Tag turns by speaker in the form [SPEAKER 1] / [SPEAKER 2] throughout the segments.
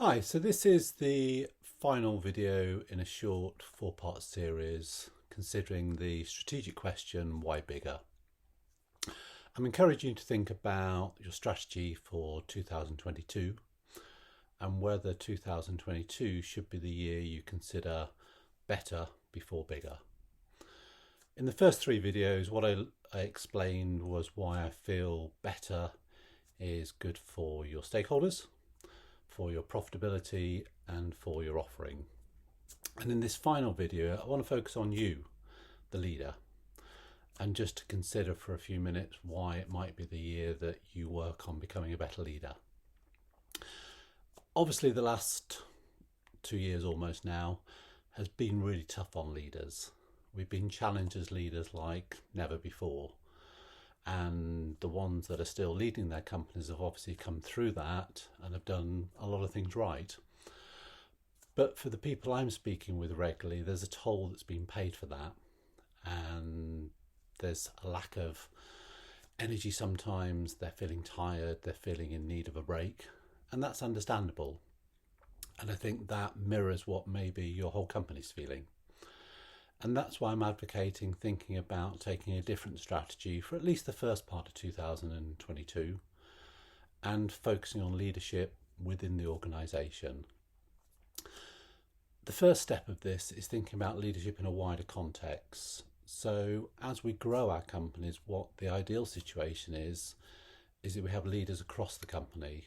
[SPEAKER 1] Hi, so this is the final video in a short four-part series considering the strategic question, why bigger? I'm encouraging you to think about your strategy for 2022 and whether 2022 should be the year you consider better before bigger. In the first three videos, what I explained was why I feel better is good for your stakeholders, for your profitability and for your offering. And in this final video, I want to focus on you, the leader, and just to consider for a few minutes why it might be the year that you work on becoming a better leader. Obviously, the last 2 years almost now has been really tough on leaders. We've been challenged as leaders like never before. And the ones that are still leading their companies have obviously come through that and have done a lot of things right. But for the people I'm speaking with regularly, there's a toll that's been paid for that. And there's a lack of energy sometimes. They're feeling tired, they're feeling in need of a break. And that's understandable. And I think that mirrors what maybe your whole company's feeling. And that's why I'm advocating thinking about taking a different strategy for at least the first part of 2022 and focusing on leadership within the organisation. The first step of this is thinking about leadership in a wider context. So as we grow our companies, what the ideal situation is that we have leaders across the company.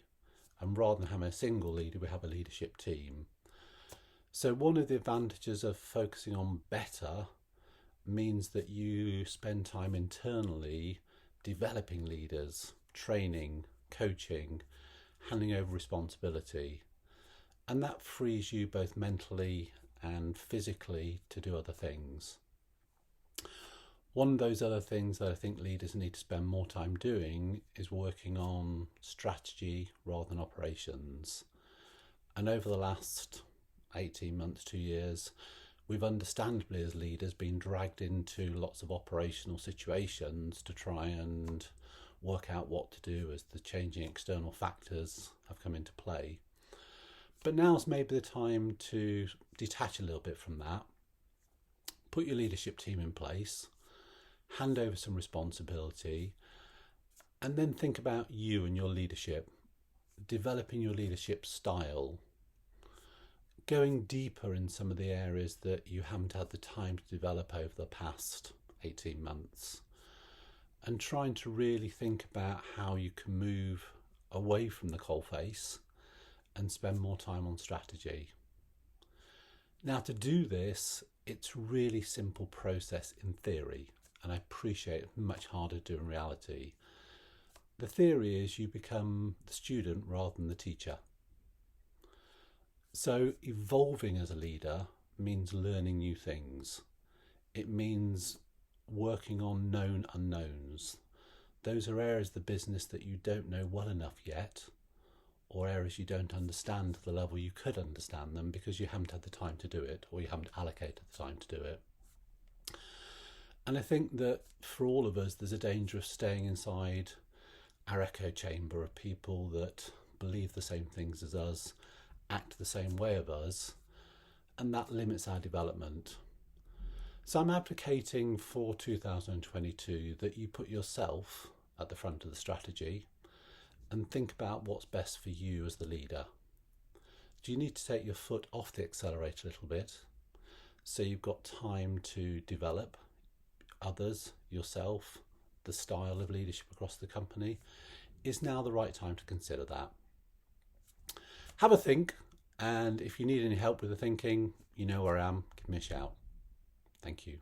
[SPEAKER 1] And rather than having a single leader, we have a leadership team. So one of the advantages of focusing on better means that you spend time internally developing leaders, training, coaching, handing over responsibility. And that frees you both mentally and physically to do other things. One of those other things that I think leaders need to spend more time doing is working on strategy rather than operations. And over the last 18 months, 2 years, we've understandably as leaders been dragged into lots of operational situations to try and work out what to do as the changing external factors have come into play. But now's maybe the time to detach a little bit from that, put your leadership team in place, hand over some responsibility, and then think about you and your leadership, developing your leadership style, going deeper in some of the areas that you haven't had the time to develop over the past 18 months and trying to really think about how you can move away from the coalface and spend more time on strategy. Now, to do this, it's really simple process in theory, and I appreciate it's much harder to do in reality. The theory is you become the student rather than the teacher. So evolving as a leader means learning new things. It means working on known unknowns. Those are areas of the business that you don't know well enough yet, or areas you don't understand to the level you could understand them because you haven't had the time to do it, or you haven't allocated the time to do it. And I think that for all of us, there's a danger of staying inside our echo chamber of people that believe the same things as us, act the same way of us, and that limits our development. So I'm advocating for 2022 that you put yourself at the front of the strategy and think about what's best for you as the leader. Do you need to take your foot off the accelerator a little bit so you've got time to develop others, yourself, the style of leadership across the company? Is now the right time to consider that? Have a think, and if you need any help with the thinking, you know where I am, give me a shout. Thank you.